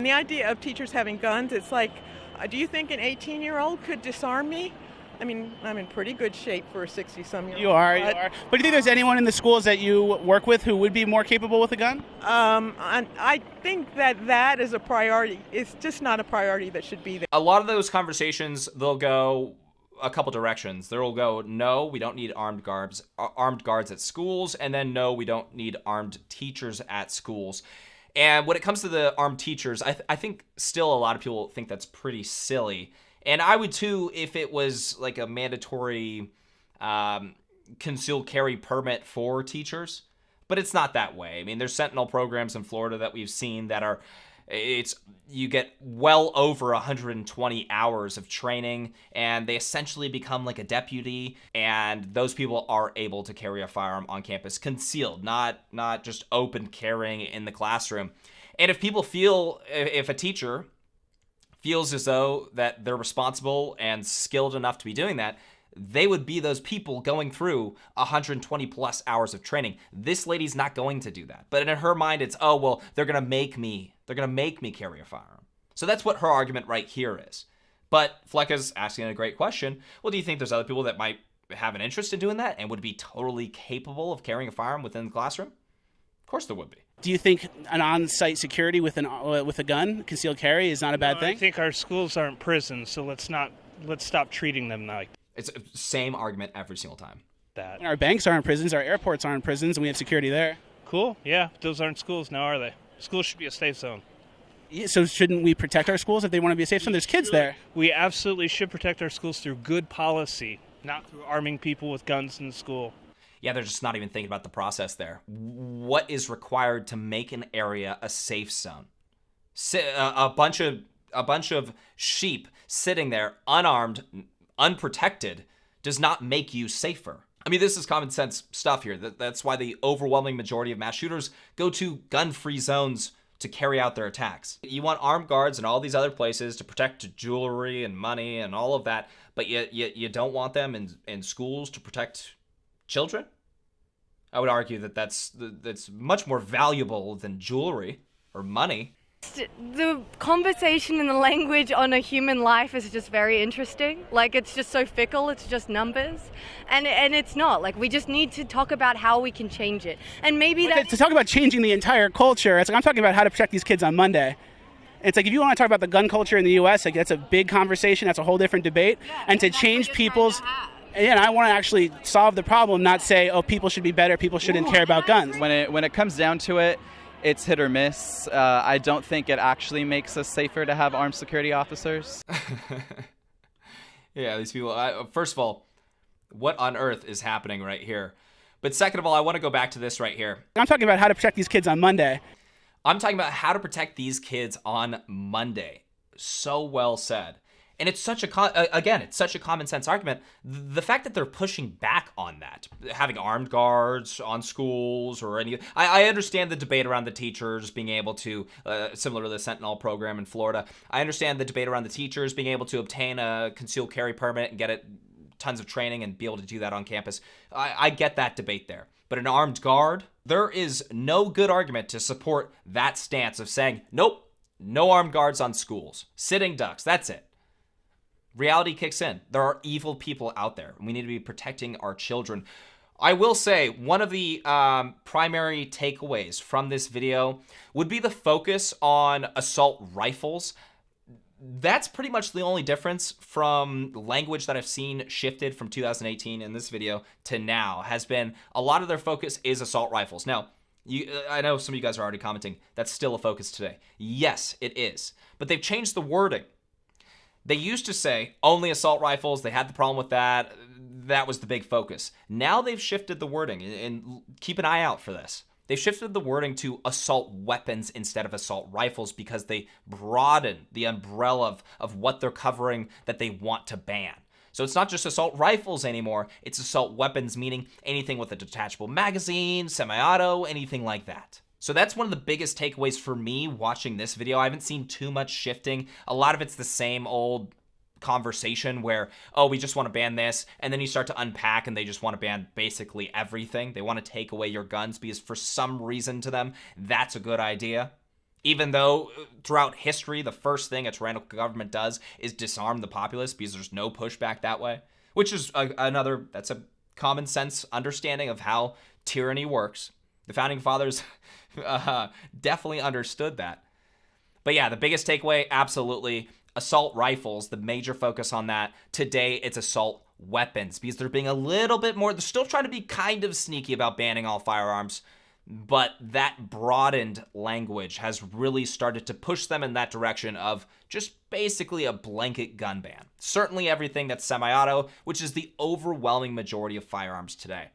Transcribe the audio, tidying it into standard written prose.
The idea of teachers having guns, it's like, do you think an 18-year-old could disarm me? I mean, I'm in pretty good shape for a 60-some-year-old. You are. But do you think there's anyone in the schools that you work with who would be more capable with a gun? I think that is a priority. It's just not a priority that should be there. A lot of those conversations, they'll go a couple directions. They'll go, no, we don't need armed guards at schools, and then no, we don't need armed teachers at schools. And when it comes to the armed teachers, I think still a lot of people think that's pretty silly. And I would too if it was like a mandatory concealed carry permit for teachers. But it's not that way. I mean, there's Sentinel programs in Florida that we've seen that are, you get well over 120 hours of training, and they essentially become like a deputy, and those people are able to carry a firearm on campus concealed, not just open carrying in the classroom. And if a teacher feels as though that they're responsible and skilled enough to be doing that, they would be those people going through 120 plus hours of training. This lady's not going to do that. But in her mind, it's, oh, well, they're going to make me carry a firearm. So that's what her argument right here is. But Flecka's asking a great question. Well, do you think there's other people that might have an interest in doing that and would be totally capable of carrying a firearm within the classroom? Of course there would be. Do you think an on-site security with a gun, concealed carry, is not a bad thing? I think our schools aren't prisons, so let's stop treating them like it's the same argument every single time. that. Our banks aren't prisons, our airports aren't prisons, and we have security there. Cool. Yeah, those aren't schools now, are they? Schools should be a safe zone. Yeah, so shouldn't we protect our schools if they want to be a safe zone? There's kids there. We absolutely should protect our schools through good policy, not through arming people with guns in school. Yeah, they're just not even thinking about the process there. What is required to make an area a safe zone? A bunch of sheep sitting there unarmed, unprotected, does not make you safer. I mean, this is common sense stuff here. That's why the overwhelming majority of mass shooters go to gun-free zones to carry out their attacks. You want armed guards in all these other places to protect jewelry and money and all of that, but you don't want them in schools to protect children? I would argue that's much more valuable than jewelry or money. The conversation and the language on a human life is just very interesting. Like, it's just so fickle, it's just numbers. And it's not. Like, we just need to talk about how we can change it. And maybe to talk about changing the entire culture, it's like I'm talking about how to protect these kids on Monday. It's like if you want to talk about the gun culture in the U.S., like that's a big conversation, that's a whole different debate. Yeah, and to change people's... And I want to actually solve the problem, not say, oh, people should be better, people shouldn't care about guns. When it comes down to it, it's hit or miss. I don't think it actually makes us safer to have armed security officers. Yeah, these people, first of all, what on earth is happening right here? But second of all, I want to go back to this right here. I'm talking about how to protect these kids on Monday. I'm talking about how to protect these kids on Monday. So well said. And it's such it's such a common sense argument. The fact that they're pushing back on that, having armed guards on schools or any, I understand the debate around the teachers being able to, similar to the Sentinel program in Florida, I understand the debate around the teachers being able to obtain a concealed carry permit and get it tons of training and be able to do that on campus. I get that debate there. But an armed guard, there is no good argument to support that stance of saying, nope, no armed guards on schools. Sitting ducks, that's it. Reality kicks in. There are evil people out there. We need to be protecting our children. I will say one of the primary takeaways from this video would be the focus on assault rifles. That's pretty much the only difference from language that I've seen shifted from 2018 in this video to now, has been a lot of their focus is assault rifles. Now, I know some of you guys are already commenting, that's still a focus today. Yes, it is. But they've changed the wording. They used to say only assault rifles. They had the problem with that. That was the big focus. Now they've shifted the wording, and keep an eye out for this. They've shifted the wording to assault weapons instead of assault rifles because they broaden the umbrella of what they're covering that they want to ban. So it's not just assault rifles anymore. It's assault weapons, meaning anything with a detachable magazine, semi-auto, anything like that. So that's one of the biggest takeaways for me watching this video. I haven't seen too much shifting. A lot of it's the same old conversation where, oh, we just want to ban this. And then you start to unpack and they just want to ban basically everything. They want to take away your guns because for some reason to them, that's a good idea. Even though throughout history, the first thing a tyrannical government does is disarm the populace because there's no pushback that way, which is that's a common sense understanding of how tyranny works. The founding fathers definitely understood that. But yeah, the biggest takeaway, absolutely, assault rifles, the major focus on that. Today, it's assault weapons because they're being a little bit more, they're still trying to be kind of sneaky about banning all firearms, but that broadened language has really started to push them in that direction of just basically a blanket gun ban. Certainly everything that's semi-auto, which is the overwhelming majority of firearms today.